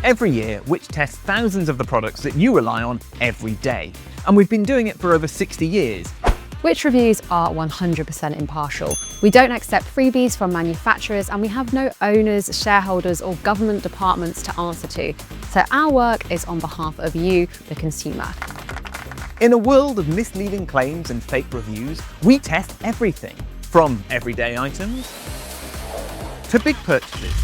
Every year, Which tests thousands of the products that you rely on every day. And we've been doing it for over 60 years. Which reviews are 100% impartial. We don't accept freebies from manufacturers, and we have no owners, shareholders or government departments to answer to. So our work is on behalf of you, the consumer. In a world of misleading claims and fake reviews, we test everything, from everyday items to big purchases,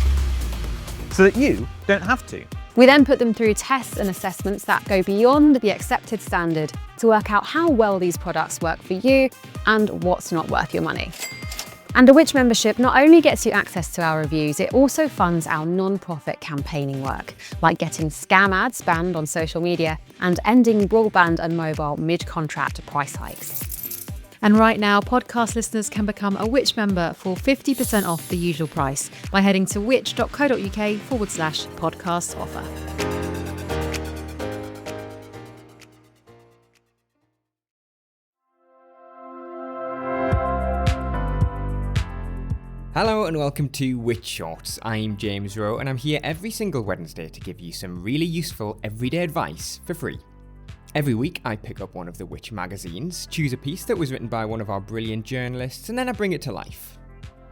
so that you don't have to. We then put them through tests and assessments that go beyond the accepted standard to work out how well these products work for you and what's not worth your money. And a Which membership not only gets you access to our reviews, it also funds our non-profit campaigning work, like getting scam ads banned on social media and ending broadband and mobile mid-contract price hikes. And right now, podcast listeners can become a Which member for 50% off the usual price by heading to which.co.uk/podcast offer. Hello and welcome to Which Shorts. I'm James Rowe and I'm here every single Wednesday to give you some really useful everyday advice for free. Every week I pick up one of the Which magazines, choose a piece that was written by one of our brilliant journalists, and then I bring it to life.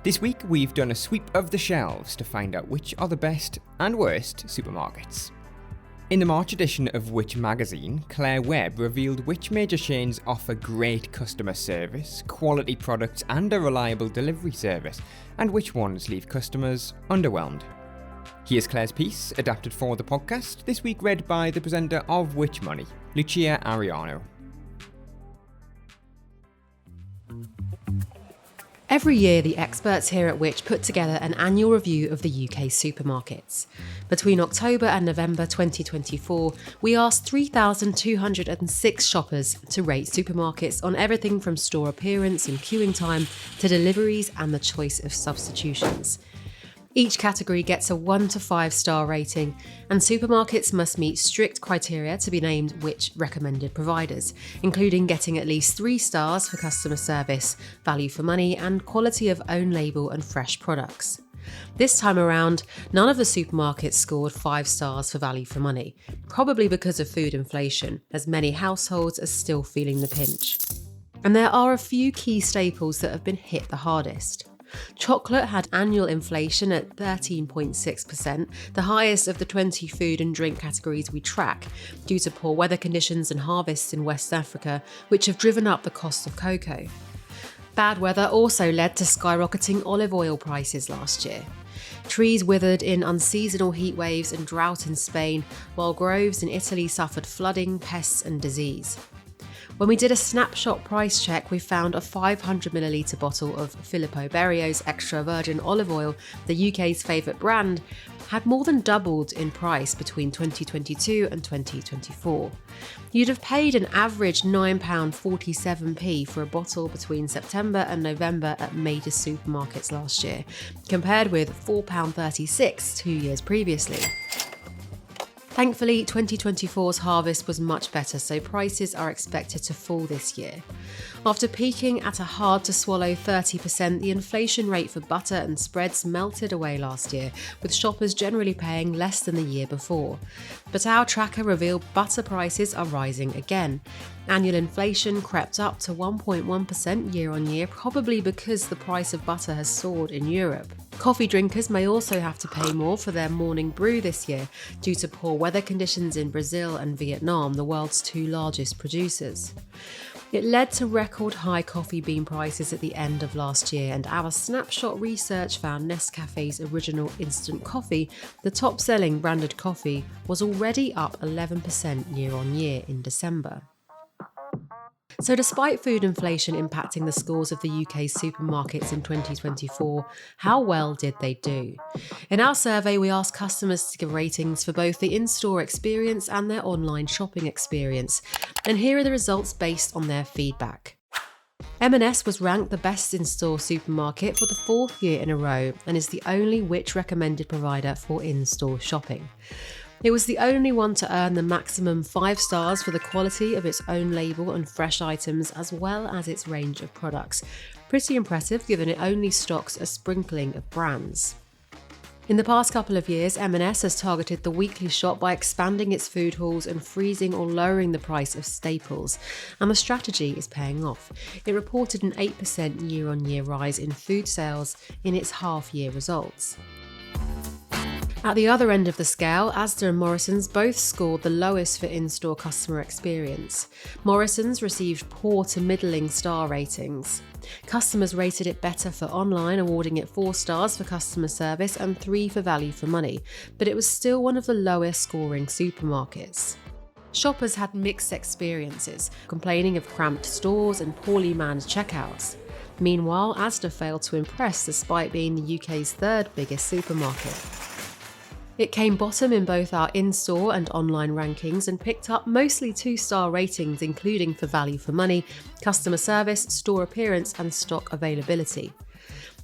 This week we've done a sweep of the shelves to find out which are the best and worst supermarkets. In the March edition of Which magazine, Claire Webb revealed which major chains offer great customer service, quality products and a reliable delivery service, and which ones leave customers underwhelmed. Here's Claire's piece, adapted for the podcast, this week read by the presenter of Which Money, Lucia Ariano. Every year, the experts here at Which put together an annual review of the UK supermarkets. Between October and November 2024, we asked 3,206 shoppers to rate supermarkets on everything from store appearance and queuing time to deliveries and the choice of substitutions. Each category gets a 1 to 5 star rating, and supermarkets must meet strict criteria to be named Which recommended providers, including getting at least 3 stars for customer service, value for money, and quality of own label and fresh products. This time around, none of the supermarkets scored 5 stars for value for money, probably because of food inflation, as many households are still feeling the pinch. And there are a few key staples that have been hit the hardest. Chocolate had annual inflation at 13.6%, the highest of the 20 food and drink categories we track, due to poor weather conditions and harvests in West Africa, which have driven up the cost of cocoa. Bad weather also led to skyrocketing olive oil prices last year. Trees withered in unseasonal heat waves and drought in Spain, while groves in Italy suffered flooding, pests and disease. When we did a snapshot price check, we found a 500ml bottle of Filippo Berio's extra virgin olive oil, the UK's favourite brand, had more than doubled in price between 2022 and 2024. You'd have paid an average £9.47p for a bottle between September and November at major supermarkets last year, compared with £4.36 2 years previously. Thankfully, 2024's harvest was much better, so prices are expected to fall this year. After peaking at a hard-to-swallow 30%, the inflation rate for butter and spreads melted away last year, with shoppers generally paying less than the year before. But our tracker revealed butter prices are rising again. Annual inflation crept up to 1.1% year-on-year, probably because the price of butter has soared in Europe. Coffee drinkers may also have to pay more for their morning brew this year due to poor weather conditions in Brazil and Vietnam, the world's 2 largest producers. It led to record high coffee bean prices at the end of last year, and our snapshot research found Nescafe's original instant coffee, the top-selling branded coffee, was already up 11% year-on-year in December. So despite food inflation impacting the scores of the UK's supermarkets in 2024, how well did they do? In our survey, we asked customers to give ratings for both the in-store experience and their online shopping experience. And here are the results based on their feedback. M&S was ranked the best in-store supermarket for the 4th year in a row and is the only Which recommended provider for in-store shopping. It was the only one to earn the maximum 5 stars for the quality of its own label and fresh items, as well as its range of products. Pretty impressive, given it only stocks a sprinkling of brands. In the past couple of years, M&S has targeted the weekly shop by expanding its food halls and freezing or lowering the price of staples, and the strategy is paying off. It reported an 8% year-on-year rise in food sales in its half-year results. At the other end of the scale, Asda and Morrisons both scored the lowest for in-store customer experience. Morrisons received poor to middling star ratings. Customers rated it better for online, awarding it 4 stars for customer service and 3 for value for money, but it was still one of the lowest scoring supermarkets. Shoppers had mixed experiences, complaining of cramped stores and poorly manned checkouts. Meanwhile, Asda failed to impress despite being the UK's 3rd biggest supermarket. It came bottom in both our in-store and online rankings and picked up mostly 2-star ratings, including for value for money, customer service, store appearance and stock availability.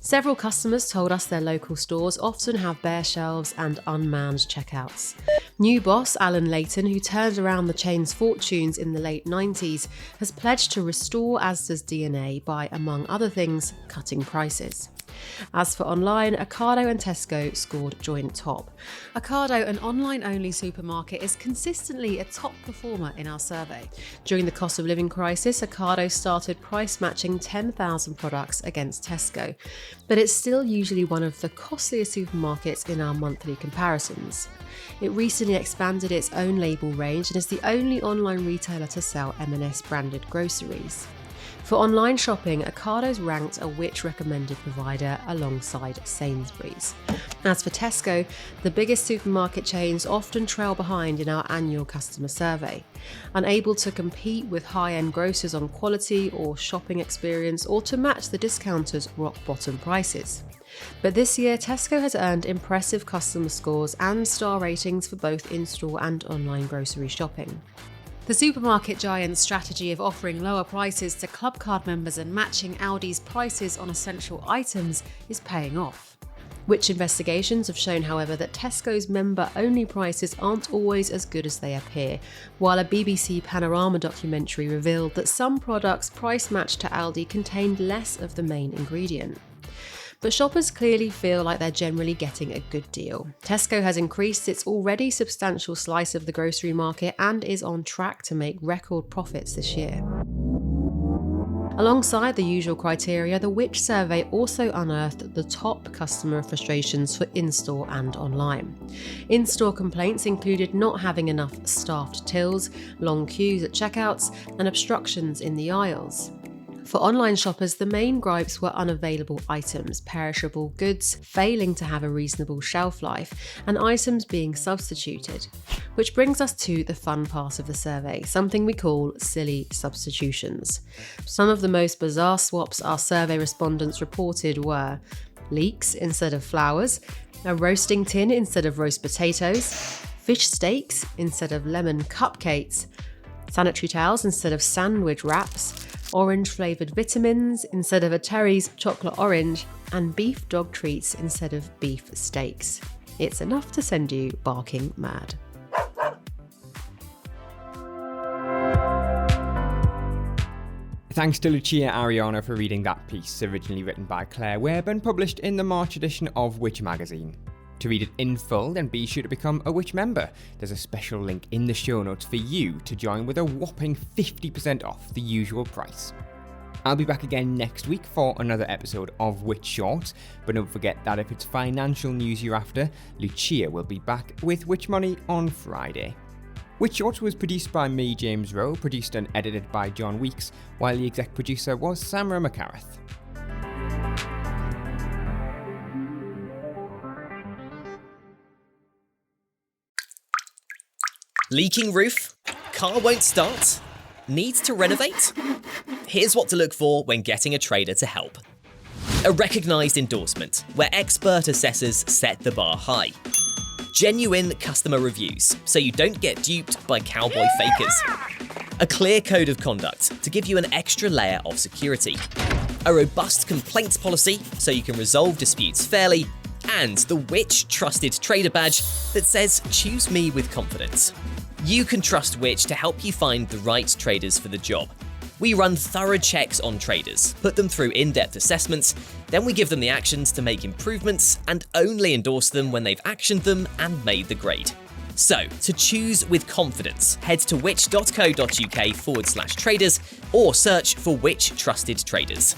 Several customers told us their local stores often have bare shelves and unmanned checkouts. New boss Alan Layton, who turned around the chain's fortunes in the late 90s, has pledged to restore Asda's DNA by, among other things, cutting prices. As for online, Ocado and Tesco scored joint top. Ocado, an online-only supermarket, is consistently a top performer in our survey. During the cost of living crisis, Ocado started price matching 10,000 products against Tesco, but it's still usually one of the costlier supermarkets in our monthly comparisons. It recently expanded its own label range and is the only online retailer to sell M&S branded groceries. For online shopping, Ocado's ranked a Which recommended provider alongside Sainsbury's. As for Tesco, the biggest supermarket chains often trail behind in our annual customer survey. Unable to compete with high-end grocers on quality or shopping experience or to match the discounters' rock-bottom prices. But this year, Tesco has earned impressive customer scores and star ratings for both in-store and online grocery shopping. The supermarket giant's strategy of offering lower prices to Clubcard members and matching Aldi's prices on essential items is paying off. Which investigations have shown, however, that Tesco's member-only prices aren't always as good as they appear, while a BBC Panorama documentary revealed that some products price matched to Aldi contained less of the main ingredient. But shoppers clearly feel like they're generally getting a good deal. Tesco has increased its already substantial slice of the grocery market and is on track to make record profits this year. Alongside the usual criteria, the Which survey also unearthed the top customer frustrations for in-store and online. In-store complaints included not having enough staffed tills, long queues at checkouts, and obstructions in the aisles. For online shoppers, the main gripes were unavailable items, perishable goods failing to have a reasonable shelf life, and items being substituted. Which brings us to the fun part of the survey, something we call silly substitutions. Some of the most bizarre swaps our survey respondents reported were leeks instead of flowers, a roasting tin instead of roast potatoes, fish steaks instead of lemon cupcakes, sanitary towels instead of sandwich wraps, orange-flavoured vitamins instead of a Terry's chocolate orange, and beef dog treats instead of beef steaks. It's enough to send you barking mad. Thanks to Lucia Ariana for reading that piece, originally written by Claire Webb and published in the March edition of Which magazine. To read it in full, then be sure to become a Which member. There's a special link in the show notes for you to join with a whopping 50% off the usual price. I'll be back again next week for another episode of Which Shorts, but don't forget that if it's financial news you're after, Lucia will be back with Which Money on Friday. Which Shorts was produced by me, James Rowe, produced and edited by John Weeks, while the exec producer was Samra McCarrath. Leaking roof? Car won't start? Needs to renovate? Here's what to look for when getting a trader to help. A recognised endorsement, where expert assessors set the bar high. Genuine customer reviews, so you don't get duped by cowboy fakers. A clear code of conduct to give you an extra layer of security. A robust complaints policy, so you can resolve disputes fairly. And the Which Trusted Trader badge that says, choose me with confidence. You can trust Which to help you find the right traders for the job. We run thorough checks on traders, put them through in-depth assessments, then we give them the actions to make improvements and only endorse them when they've actioned them and made the grade. So, to choose with confidence, head to which.co.uk/traders or search for Which Trusted Traders.